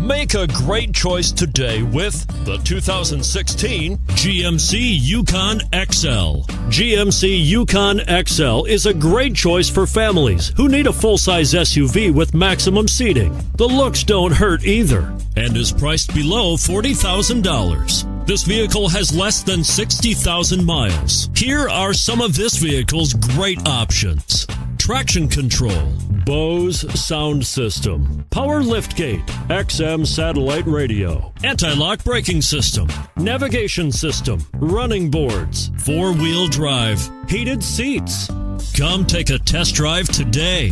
Make a great choice today with the 2016 GMC Yukon XL. GMC Yukon XL is a great choice for families who need a full-size SUV with maximum seating. The looks don't hurt either and is priced below $40,000. This vehicle has less than 60,000 miles. Here are some of this vehicle's great options: traction control, Bose sound system, power liftgate, XM satellite radio, anti-lock braking system, navigation system, running boards, four-wheel drive, heated seats. Come take a test drive today.